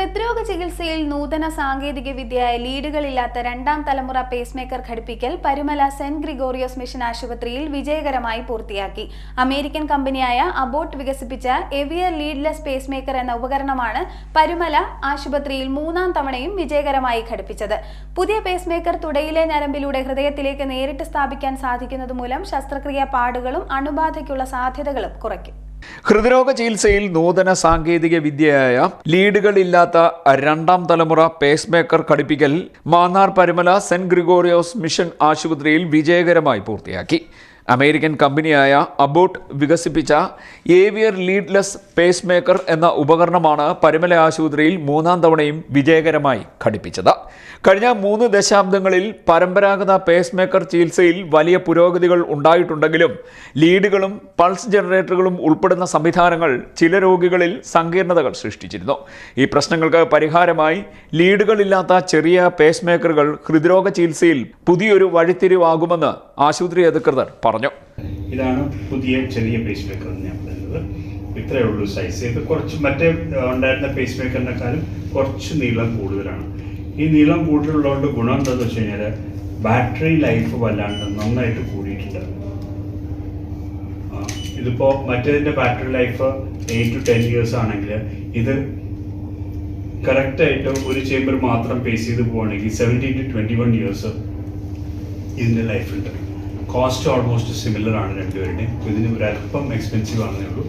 ഹൃദ്രോഗ ചികിത്സയിൽ നൂതന സാങ്കേതിക വിദ്യയായ ലീഡുകളില്ലാത്ത രണ്ടാം തലമുറ പേസ്മേക്കർ ഘടിപ്പിക്കൽ പരുമല സെന്റ് ഗ്രിഗോറിയോസ് മിഷൻ ആശുപത്രിയിൽ വിജയകരമായി പൂർത്തിയാക്കി. അമേരിക്കൻ കമ്പനിയായ അബോട്ട് വികസിപ്പിച്ച എവിയർ ലീഡ്ലെസ് പേസ്മേക്കർ എന്ന ഉപകരണമാണ് പരുമല ആശുപത്രിയിൽ മൂന്നാം തവണയും വിജയകരമായി ഘടിപ്പിച്ചത്. പുതിയ പേസ്മേക്കർ തുടയിലെ ഞരമ്പിലൂടെ ഹൃദയത്തിലേക്ക് നേരിട്ട് സ്ഥാപിക്കാൻ സാധിക്കുന്നത് മൂലം ശസ്ത്രക്രിയാ പാടുകളും അണുബാധയ്ക്കുള്ള സാധ്യതകളും കുറയ്ക്കും. ഹൃദ്രോഗ ചികിത്സയിൽ നൂതന സാങ്കേതിക വിദ്യയായ ലീഡുകളില്ലാത്ത രണ്ടാം തലമുറ പേസ്മേക്കർ ഘടിപ്പിക്കൽ മാന്നാർ പരുമല സെന്റ് ഗ്രിഗോറിയോസ് മിഷൻ ആശുപത്രിയിൽ വിജയകരമായി പൂർത്തിയാക്കി. അമേരിക്കൻ കമ്പനിയായ അബോട്ട് വികസിപ്പിച്ച ഏവിയർ ലീഡ്ലെസ് പേസ്മേക്കർ എന്ന ഉപകരണമാണ് പരുമല ആശുപത്രിയിൽ മൂന്നാം തവണയും വിജയകരമായി ഘടിപ്പിച്ചത്. കഴിഞ്ഞ 3 ദശാബ്ദങ്ങളിൽ പരമ്പരാഗത പേസ്മേക്കർ ചികിത്സയിൽ വലിയ പുരോഗതികൾ ഉണ്ടായിട്ടുണ്ടെങ്കിലും ലീഡുകളും പൾസ് ജനറേറ്ററുകളും ഉൾപ്പെടുന്ന സംവിധാനങ്ങൾ ചില രോഗികളിൽ സങ്കീർണതകൾ സൃഷ്ടിച്ചിരുന്നു. ഈ പ്രശ്നങ്ങൾക്ക് പരിഹാരമായി ലീഡുകളില്ലാത്ത ചെറിയ പേസ്മേക്കറുകൾ ഹൃദ്രോഗ ചികിത്സയിൽ പുതിയൊരു വഴിത്തിരിവാകുമെന്ന് ആശുപത്രി അധികൃതർ പറഞ്ഞു. ഇതാണ് പുതിയ ചെറിയ പേസ്മേക്കർ എന്ന് ഞാൻ പറയുന്നത്. ഇത്രയേ ഉള്ളൂ സൈസ്. ഇത് കുറച്ച് മറ്റേ ഉണ്ടായിരുന്ന പേസ്മേക്കറിനെക്കാളും കുറച്ച് നീളം കൂടുതലാണ്. ഈ നീളം കൂടുതലുള്ളതുകൊണ്ട് ഗുണം എന്താണെന്ന് വെച്ച് കഴിഞ്ഞാൽ ബാറ്ററി ലൈഫ് വല്ലാണ്ട് നന്നായിട്ട് കൂടിയിട്ടുണ്ട്. ഇതിപ്പോൾ മറ്റേതിൻ്റെ ബാറ്ററി ലൈഫ് 8 to 10 years ആണെങ്കിൽ ഇത് കറക്റ്റായിട്ട് ഒരു ചേമ്പർ മാത്രം പേസ് ചെയ്ത് പോവുകയാണെങ്കിൽ 17 to 21 years ഇതിൻ്റെ ലൈഫുണ്ട്. കോസ്റ്റ് ഓൾമോസ്റ്റ് സിമിലർ ആണ് രണ്ടുപേരുടെയും. ഇതിന് ഒരല്പം എക്സ്പെൻസീവ് ആണെന്നേ ഉള്ളൂ.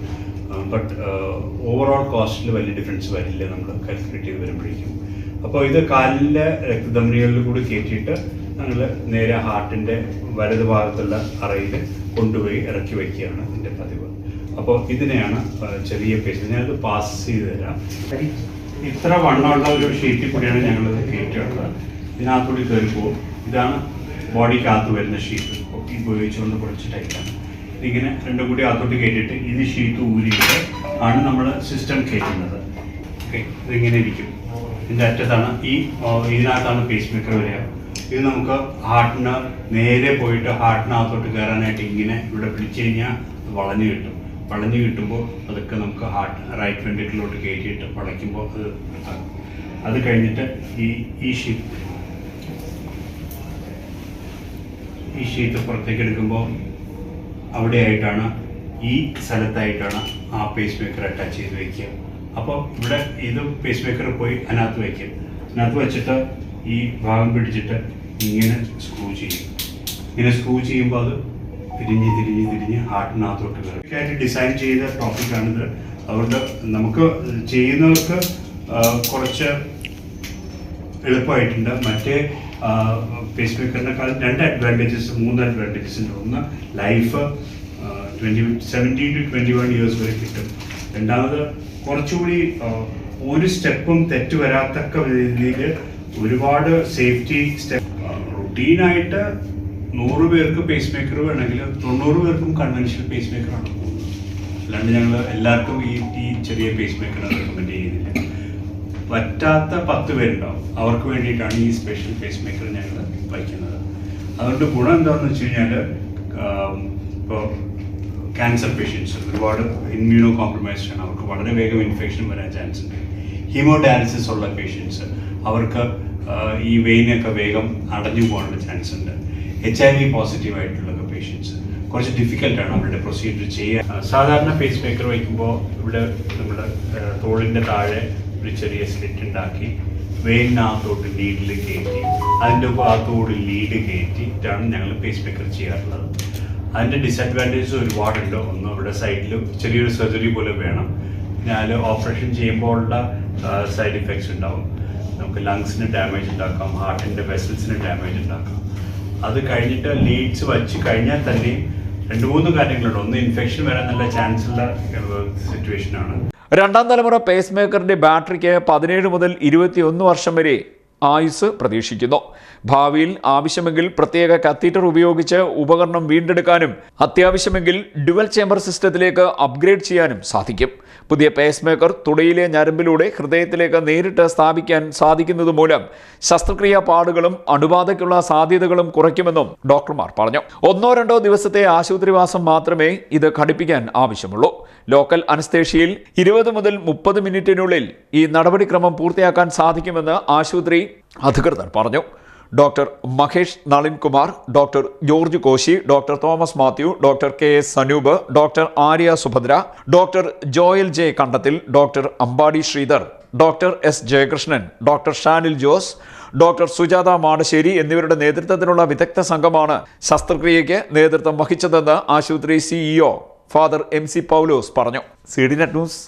ബട്ട് ഓവറോൾ കോസ്റ്റിൽ വലിയ ഡിഫറൻസ് വരില്ല നമ്മൾ കാൽക്കുലേറ്റ് ചെയ്ത് വരുമ്പോഴേക്കും. അപ്പോൾ ഇത് കാലിൻ്റെ രക്തധമനികളിൽ കൂടി കയറ്റിയിട്ട് ഞങ്ങൾ നേരെ ഹാർട്ടിൻ്റെ വലത് ഭാഗത്തുള്ള അറയിൽ കൊണ്ടുപോയി ഇറക്കി വയ്ക്കുകയാണ് ഇതിൻ്റെ പതിവ്. അപ്പോൾ ഇതിനെയാണ് ചെറിയ പേസ്. ഞാനത് പാസ് ചെയ്ത് തരാം. ഇത്ര വണ്ണമുള്ള ഒരു ഷീറ്റിൽ കൂടിയാണ് ഞങ്ങളിത് കയറ്റിയിട്ടുള്ളത്. ഇതിനകത്തുകൂടി കയറി പോകും. ഇതാണ് ബോഡിക്കകത്ത് വരുന്ന ഷീറ്റ്. ഉപയോഗിച്ചുകൊണ്ട് കുറച്ച് ടൈറ്റാണ്. ഇതിങ്ങനെ രണ്ടും കൂടി അകത്തോട്ട് കയറ്റിയിട്ട് ഇത് ഷീറ്റ് ഊരിയിട്ട് ആണ് നമ്മൾ സിസ്റ്റം കയറ്റുന്നത്. ഓക്കെ, ഇതിങ്ങനെ ഇരിക്കും. ഇതിൻ്റെ അറ്റത്താണ് ഇതിനകത്താണ് പേസ് മേക്കർ വരിക. ഇത് നമുക്ക് ഹാർട്ടിന് നേരെ പോയിട്ട് ഹാർട്ടിനകത്തോട്ട് കയറാനായിട്ട് ഇങ്ങനെ ഇവിടെ പിടിച്ചു കഴിഞ്ഞാൽ വളഞ്ഞു കിട്ടും. വളഞ്ഞു കിട്ടുമ്പോൾ അതൊക്കെ നമുക്ക് റൈറ്റ് വെൻട്രിക്കിലോട്ട് കയറ്റിയിട്ട് വളയ്ക്കുമ്പോൾ അത് കഴിഞ്ഞിട്ട് ഈ ഷീറ്റ് പുറത്തേക്ക് എടുക്കുമ്പോൾ അവിടെയായിട്ടാണ് ഈ സ്ഥലത്തായിട്ടാണ് ആ പേസ് മേക്കർ അറ്റാച്ച് ചെയ്ത് വയ്ക്കുക. അപ്പോൾ ഇവിടെ ഇത് പേസ് മേക്കർ പോയി അതിനകത്ത് വയ്ക്കും. അതിനകത്ത് വെച്ചിട്ട് ഈ ഭാഗം പിടിച്ചിട്ട് ഇങ്ങനെ സ്ക്രൂ ചെയ്യും. ഇങ്ങനെ സ്ക്രൂ ചെയ്യുമ്പോൾ അത് തിരിഞ്ഞ് ഹാർട്ടിനകത്തോട്ട് കയറും. ആയിട്ട് ഡിസൈൻ ചെയ്ത ടോപ്പിക്കാണിത്. അതുകൊണ്ട് നമുക്ക് ചെയ്യുന്നവർക്ക് കുറച്ച് എളുപ്പമായിട്ടുണ്ട്. മറ്റേ പേസ് മേക്കറിനേക്കാൾ 2 അഡ്വാൻറ്റേജസ് 3 അഡ്വാൻറ്റേജസ് ഉണ്ട്. ഒന്ന് ലൈഫ് 17 to 21 years വരെ കിട്ടും. രണ്ടാമത് കുറച്ചുകൂടി ഒരു സ്റ്റെപ്പും തെറ്റ് വരാത്തക്ക രീതിയിൽ ഒരുപാട് സേഫ്റ്റി സ്റ്റെപ്പ്. റുട്ടീനായിട്ട് 100 പേർക്ക് പേസ് മേക്കർ വേണമെങ്കിൽ 90 പേർക്കും കൺവെൻഷണൽ പേസ് മേക്കറാണ് പോകുന്നത്. അല്ലാണ്ട് ഞങ്ങൾ എല്ലാവർക്കും ഈ ചെറിയ പേസ് മേക്കർ റെക്കമെൻഡ് ചെയ്യുന്നില്ല. പറ്റാത്ത 10 പേരുണ്ടാവും. അവർക്ക് വേണ്ടിയിട്ടാണ് ഈ സ്പെഷ്യൽ പേസ് മേക്കർ ഞങ്ങൾ വയ്ക്കുന്നത്. അതുകൊണ്ട് ഗുണം എന്താണെന്ന് വെച്ച് കഴിഞ്ഞാൽ ഇപ്പോൾ ക്യാൻസർ പേഷ്യൻസ് ഒരുപാട് ഇമ്മ്യൂണോ കോംപ്രമൈസ്ഡ് ആണ്. അവർക്ക് വളരെ വേഗം ഇൻഫെക്ഷൻ വരാൻ ചാൻസ് ഉണ്ട്. ഹീമോഡയാലിസിസ് ഉള്ള പേഷ്യൻസ് അവർക്ക് ഈ വെയിനൊക്കെ വേഗം അടഞ്ഞു പോകാനുള്ള ചാൻസ് ഉണ്ട്. HIV പോസിറ്റീവ് ആയിട്ടുള്ള പേഷ്യൻസ് കുറച്ച് ഡിഫിക്കൽട്ടാണ് അവരുടെ പ്രൊസീജിയർ ചെയ്യാൻ. സാധാരണ പേസ് മേക്കർ വയ്ക്കുമ്പോൾ ഇവിടെ നമ്മുടെ തോളിൻ്റെ താഴെ ഒരു ചെറിയ സ്ലിറ്റ് ഉണ്ടാക്കി വെയിനകത്തോട്ട് ലീഡിൽ കയറ്റി അതിൻ്റെ ഭാഗത്തോട് ലീഡ് കയറ്റിയിട്ടാണ് ഞങ്ങൾ പേസ് മേക്കർ ചെയ്യാറുള്ളത്. അതിൻ്റെ ഡിസഡ്വാൻറ്റേജസ് ഒരുപാടുണ്ട്. ഒന്ന് ഇവിടെ സൈഡിൽ ചെറിയൊരു സർജറി പോലെ വേണം. പിന്നെ ഓപ്പറേഷൻ ചെയ്യുമ്പോഴുള്ള സൈഡ് ഇഫക്ട്സ് ഉണ്ടാവും. നമുക്ക് ലങ്സിന് ഡാമേജ് ഉണ്ടാക്കാം, ഹാർട്ടിൻ്റെ വെസൽസിന് ഡാമേജ് ഉണ്ടാക്കാം. അത് കഴിഞ്ഞിട്ട് ലീഡ്സ് വച്ച് കഴിഞ്ഞാൽ തന്നെ 2-3 കാര്യങ്ങളുണ്ട്. ഒന്ന് ഇൻഫെക്ഷൻ വരാൻ നല്ല ചാൻസ് ഉള്ള സിറ്റുവേഷനാണ്. രണ്ടാം തലമുറ പേസ് മേക്കറിന്റെ ബാറ്ററിക്ക് 17 മുതൽ 21 വർഷം വരെ ആയുസ് പ്രതീക്ഷിക്കുന്നു. ഭാവിയിൽ ആവശ്യമെങ്കിൽ പ്രത്യേക കത്തീറ്റർ ഉപയോഗിച്ച് ഉപകരണം വീണ്ടെടുക്കാനും അത്യാവശ്യമെങ്കിൽ ഡ്യുവൽ ചേംബർ സിസ്റ്റത്തിലേക്ക് അപ്ഗ്രേഡ് ചെയ്യാനും സാധിക്കും. പുതിയ പേസ് മേക്കർ തുടയിലെ ഞരമ്പിലൂടെ ഹൃദയത്തിലേക്ക് നേരിട്ട് സ്ഥാപിക്കാൻ സാധിക്കുന്നത് മൂലം ശസ്ത്രക്രിയാ പാടുകളും അണുബാധയ്ക്കുള്ള സാധ്യതകളും കുറയ്ക്കുമെന്നും ഡോക്ടർമാർ പറഞ്ഞു. 1-2 ദിവസത്തെ ആശുപത്രിവാസം മാത്രമേ ഇത് ഘടിപ്പിക്കാൻ ആവശ്യമുള്ളൂ. ലോക്കൽ അനസ്തേഷ്യയിൽ 20 മുതൽ 30 മിനിറ്റിനുള്ളിൽ ഈ നടപടിക്രമം പൂർത്തിയാക്കാൻ സാധിക്കുമെന്ന് ആശുപത്രി അധികൃതർ പറഞ്ഞു. Doctor Mahesh Nalinkumar, doctor George Koshy, doctor Thomas Mathew, doctor KS Sanoop, doctor Arya Subhadra, doctor Joel J Kandathil, doctor Ambadi Sreedhar, doctor S Jayakrishnan, doctor Shanil Jose, doctor Sujatha Madassery എന്നിവരുടെ നേതൃത്വത്തിലുള്ള വിദഗ്ധ സംഘമാണ് ശസ്ത്രക്രിയയ്ക്ക് നേതൃത്വം വഹിച്ചതെന്ന് ആശുപത്രി CEO ഫാദർ MC പൗലോസ് പറഞ്ഞു. CDNet news